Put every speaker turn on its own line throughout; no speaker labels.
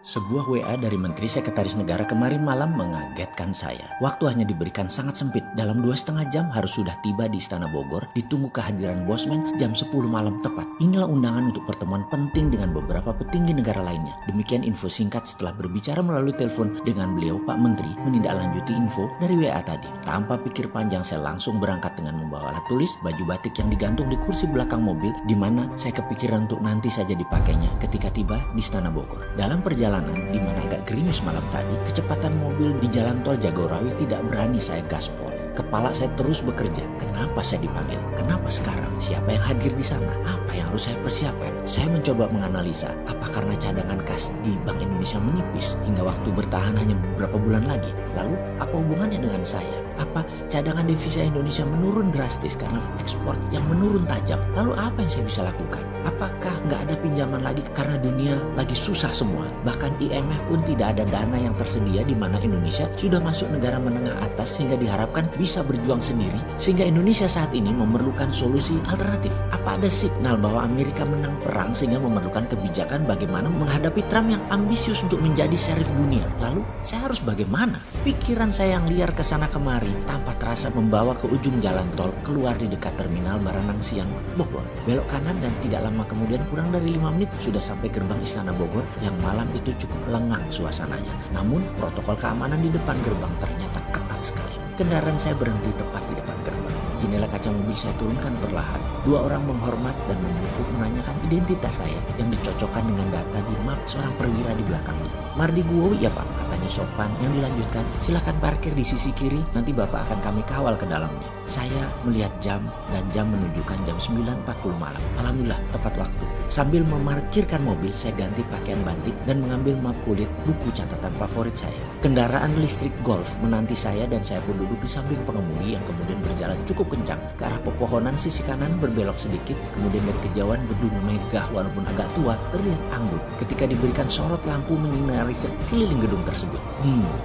Sebuah WA dari Menteri Sekretaris Negara kemarin malam mengagetkan saya. Waktu hanya diberikan sangat sempit. Dalam 2,5 jam harus sudah tiba di Istana Bogor. Ditunggu kehadiran Bosman jam 10 malam tepat. Inilah undangan untuk pertemuan penting dengan beberapa petinggi negara lainnya. Demikian info singkat setelah berbicara melalui telepon dengan beliau. Pak Menteri menindaklanjuti info dari WA tadi. Tanpa pikir panjang saya langsung berangkat dengan membawa alat tulis, baju batik yang digantung di kursi belakang mobil, di mana saya kepikiran untuk nanti saja dipakainya ketika tiba di Istana Bogor. Dalam perjalanan di mana agak gerimis malam tadi, kecepatan mobil di jalan tol Jagorawi tidak berani saya gaspol. Kepala saya terus bekerja. Kenapa saya dipanggil? Kenapa sekarang? Siapa yang hadir di sana? Apa yang harus saya persiapkan? Saya mencoba menganalisa, apa karena cadangan kas di Bank Indonesia menipis hingga waktu bertahan hanya beberapa bulan lagi? Lalu apa hubungannya dengan saya? Apa cadangan devisa Indonesia menurun drastis karena ekspor yang menurun tajam? Lalu apa yang saya bisa lakukan? Apakah nggak ada pinjaman lagi karena dunia lagi susah semua? Bahkan IMF pun tidak ada dana yang tersedia, di mana Indonesia sudah masuk negara menengah atas sehingga diharapkan bisa berjuang sendiri, sehingga Indonesia saat ini memerlukan solusi alternatif. Apa ada signal bahwa Amerika menang perang sehingga memerlukan kebijakan bagaimana menghadapi Trump yang ambisius untuk menjadi sheriff dunia? Lalu saya harus bagaimana? Pikiran saya yang liar kesana kemari tanpa terasa membawa ke ujung jalan tol keluar di dekat terminal Baranang Siang Bogor. Belok kanan dan tidak lama kemudian kurang dari 5 menit sudah sampai gerbang Istana Bogor yang malam itu cukup lengang suasananya. Namun protokol keamanan di depan gerbang ternyata ketat sekali. Kendaraan saya berhenti tepat di depan gerbang. Jendela kaca mobil saya turunkan perlahan. 2 orang menghormat dan membungkuk menanyakan identitas saya yang dicocokkan dengan data di map seorang perwira di belakangnya. Mardi Guowi ya Pak, katanya sopan. Yang dilanjutkan, silakan parkir di sisi kiri, nanti Bapak akan kami kawal ke dalamnya. Saya melihat jam dan jam menunjukkan jam 9.40 malam. Alhamdulillah tepat waktu. Sambil memarkirkan mobil, saya ganti pakaian batik dan mengambil map kulit, buku catatan favorit saya. Kendaraan listrik Golf menanti saya dan saya pun duduk di samping pengemudi yang kemudian berjalan cukup kencang ke arah pepohonan. Sisi kanan berbelok sedikit, kemudian dari kejauhan gedung megah walaupun agak tua terlihat anggun ketika diberikan sorot lampu menyinari sekeliling gedung tersebut.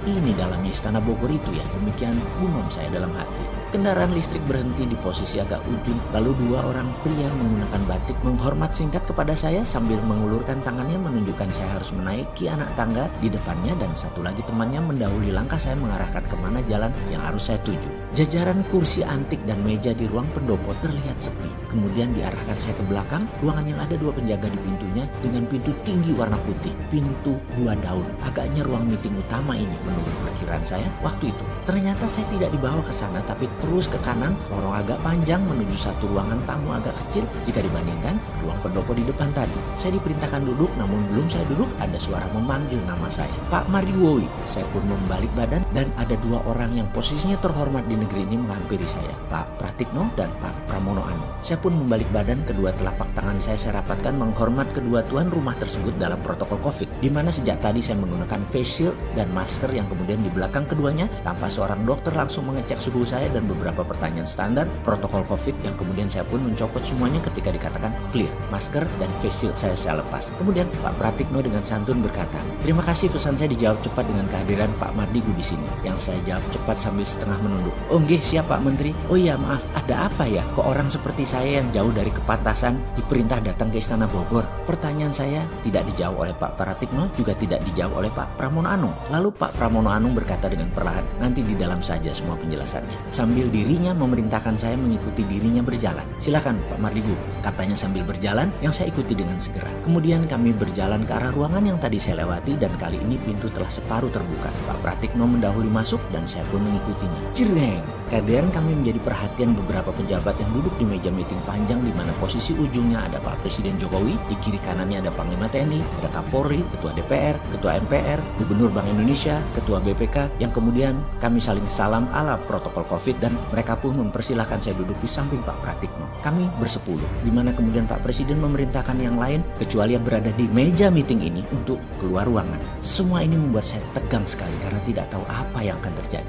Ini dalamnya Istana Bogor itu ya, demikian gumam saya dalam hati. Kendaraan listrik berhenti di posisi agak ujung, lalu 2 orang pria menggunakan batik menghormat singkat kepada saya sambil mengulurkan tangannya menunjukkan saya harus menaiki anak tangga di depannya, dan satu lagi temannya mendahului langkah saya mengarahkan kemana jalan yang harus saya tuju. Jajaran kursi antik dan meja di ruang pendopo terlihat sepi. Kemudian diarahkan saya ke belakang, ruangan yang ada 2 penjaga di pintunya dengan pintu tinggi warna putih, pintu 2 daun. Agaknya ruang meeting utama ini menurut perkiraan saya waktu itu. Ternyata saya tidak dibawa ke sana, tapi terus ke kanan, lorong agak panjang menuju satu ruangan tamu agak kecil jika dibandingkan ruang pendopo di depan tadi. Saya diperintahkan duduk, namun belum saya duduk ada suara memanggil nama saya. Pak Mardiwowi. Saya pun membalik badan dan ada 2 orang yang posisinya terhormat di negeri ini menghampiri saya, Pak Pratikno dan Pak Pramono Anung. Saya pun membalik badan, kedua telapak tangan saya rapatkan menghormat kedua tuan rumah tersebut dalam protokol COVID, di mana sejak tadi saya menggunakan face shield dan masker yang kemudian di belakang keduanya tanpa seorang dokter langsung mengecek suhu saya dan beberapa pertanyaan standar protokol COVID yang kemudian saya pun mencopot semuanya ketika dikatakan clear. Masker dan face shield saya lepas. Kemudian Pak Pratikno dengan santun berkata, "Terima kasih, pesan saya dijawab cepat dengan kehadiran Pak Mardigu di sini." Yang saya jawab cepat sambil setengah menunduk. "Oh nggih, siap Pak Menteri." "Oh iya, maaf, ada apa ya? Kok orang seperti saya yang jauh dari kepantasan diperintah datang ke Istana Bogor?" Pertanyaan saya tidak dijawab oleh Pak Pratikno, juga tidak dijawab oleh Pak Pramono Anung. Lalu Pak Pramono Anung berkata dengan perlahan, "Nanti di dalam saja semua penjelasannya." Sambil dirinya memerintahkan saya mengikuti dirinya berjalan. "Silakan Pak Mardigu," katanya sambil berjalan, yang saya ikuti dengan segera. Kemudian kami berjalan ke arah ruangan yang tadi saya lewati, dan kali ini pintu telah separuh terbuka. Pak Pratikno mendahului masuk dan saya pun mengikutinya. Cireng! Kehadiran kami menjadi perhatian beberapa pejabat yang duduk di meja meeting panjang, di mana posisi ujungnya ada Pak Presiden Jokowi, di kiri kanannya ada Panglima TNI, ada Kapolri, Ketua DPR, Ketua MPR, Gubernur Bank Indonesia, Ketua BPK, yang kemudian kami saling salam ala protokol COVID dan mereka pun mempersilahkan saya duduk di samping Pak Pratikno. Kami bersepuluh, di mana kemudian Pak Presiden memerintahkan yang lain kecuali yang berada di meja meeting ini untuk keluar ruangan. Semua ini membuat saya tegang sekali karena tidak tahu apa yang akan terjadi.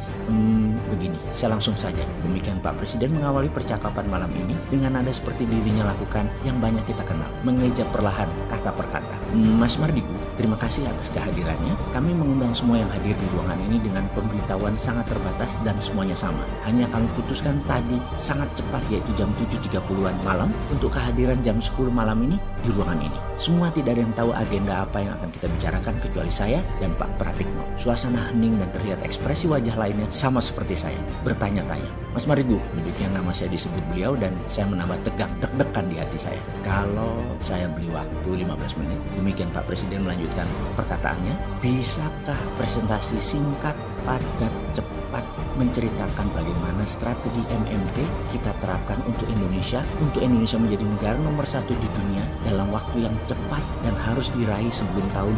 Begini, saya langsung saja. Demikian Pak Presiden mengawali percakapan malam ini dengan nada seperti dirinya lakukan yang banyak kita kenal, mengeja perlahan kata per kata. "Mas Mardigu, Terima kasih atas kehadirannya. Kami mengundang semua yang hadir di ruangan ini dengan pemberitahuan sangat terbatas dan semuanya sama. Hanya kami putuskan tadi sangat cepat, yaitu jam 7.30-an malam untuk kehadiran jam 10 malam ini di ruangan ini. Semua tidak ada yang tahu agenda apa yang akan kita bicarakan kecuali saya dan Pak Pratikno. Suasana hening dan terlihat ekspresi wajah lainnya sama seperti saya, bertanya-tanya. Mas Marigu, demikian nama saya disebut beliau dan saya menambah tegang, deg-degan di hati saya. Kalau saya beli waktu 15 menit, demikian Pak Presiden melanjutkan perkataannya. Bisakah presentasi singkat, padat, cepat menceritakan bagaimana strategi MMT kita terapkan untuk Indonesia menjadi negara nomor 1 di dunia dalam waktu yang cepat dan harus diraih sebelum tahun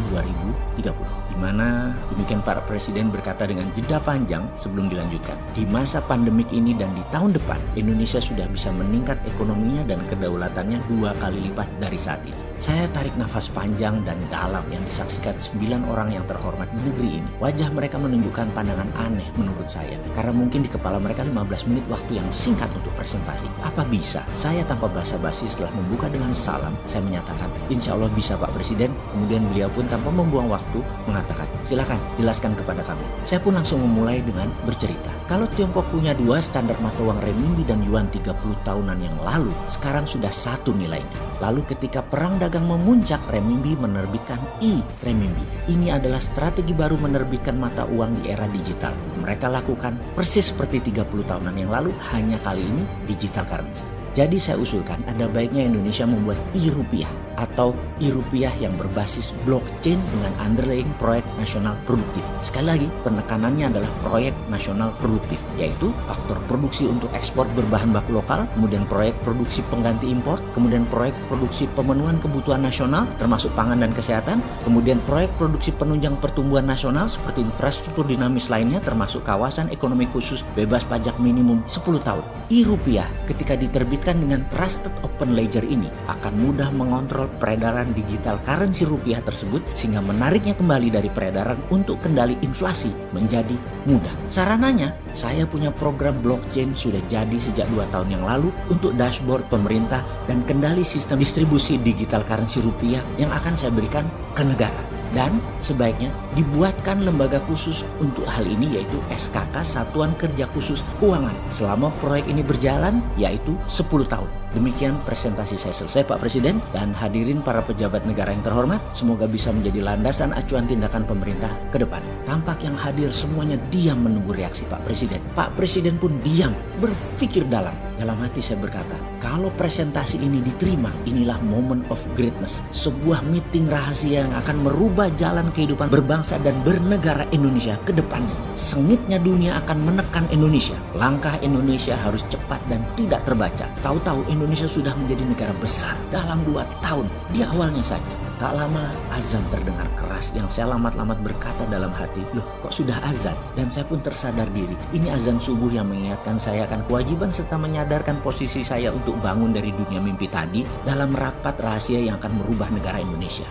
2030. Di mana demikian Pak Presiden berkata dengan jeda panjang sebelum dilanjutkan. Di masa pandemik ini dan di tahun depan, Indonesia sudah bisa meningkat ekonominya dan kedaulatannya 2 kali lipat dari saat ini. Saya tarik nafas panjang dan dalam yang disaksikan 9 orang yang terhormat di negeri ini. Wajah mereka menunjukkan pandangan aneh menurut saya. Karena mungkin di kepala mereka 15 menit waktu yang singkat untuk presentasi. Apa bisa? Saya tanpa basa-basi setelah membuka dengan salam, saya menyatakan, insya Allah bisa Pak Presiden. Kemudian beliau pun tanpa membuang waktu mengatakan, silakan jelaskan kepada kami. Saya pun langsung memulai dengan bercerita. Kalau Tiongkok punya 2 standar mata uang renminbi dan yuan 30 tahunan yang lalu, sekarang sudah 1 nilainya. Lalu ketika perang dagang memuncak, renminbi menerbitkan e-renminbi. Ini adalah strategi baru menerbitkan mata uang di era digital. Mereka lakukan persis seperti 30 tahunan yang lalu, hanya kali ini digital currency. Jadi saya usulkan ada baiknya Indonesia membuat e-rupiah atau e-rupiah yang berbasis blockchain dengan underlying proyek nasional produktif. Sekali lagi, penekanannya adalah proyek nasional produktif, yaitu faktor produksi untuk ekspor berbahan baku lokal, kemudian proyek produksi pengganti impor, kemudian proyek produksi pemenuhan kebutuhan nasional termasuk pangan dan kesehatan, kemudian proyek produksi penunjang pertumbuhan nasional seperti infrastruktur dinamis lainnya termasuk kawasan ekonomi khusus bebas pajak minimum 10 tahun. E-rupiah ketika diterbitkan dengan Trusted Open Ledger ini akan mudah mengontrol peredaran digital currency rupiah tersebut sehingga menariknya kembali dari peredaran untuk kendali inflasi menjadi mudah. Sarananya, saya punya program blockchain sudah jadi sejak 2 tahun yang lalu untuk dashboard pemerintah dan kendali sistem distribusi digital currency rupiah yang akan saya berikan ke negara. Dan sebaiknya dibuatkan lembaga khusus untuk hal ini, yaitu SKK Satuan Kerja Khusus Keuangan selama proyek ini berjalan, yaitu 10 tahun. Demikian presentasi saya selesai Pak Presiden, dan hadirin para pejabat negara yang terhormat, semoga bisa menjadi landasan acuan tindakan pemerintah ke depan. Tampak yang hadir semuanya diam menunggu reaksi Pak Presiden. Pak Presiden pun diam, berpikir dalam. Dalam hati saya berkata, kalau presentasi ini diterima, inilah moment of greatness. Sebuah meeting rahasia yang akan merubah jalan kehidupan berbangsa dan bernegara Indonesia ke depannya. Sengitnya dunia akan menekan Indonesia. Langkah Indonesia harus cepat dan tidak terbaca. Tahu-tahu Indonesia sudah menjadi negara besar dalam 2 tahun. Di awalnya saja. Tak lama azan terdengar keras yang saya lamat-lamat berkata dalam hati, loh kok sudah azan? Dan saya pun tersadar diri, ini azan subuh yang mengingatkan saya akan kewajiban serta menyadarkan posisi saya untuk bangun dari dunia mimpi tadi dalam rapat rahasia yang akan merubah negara Indonesia.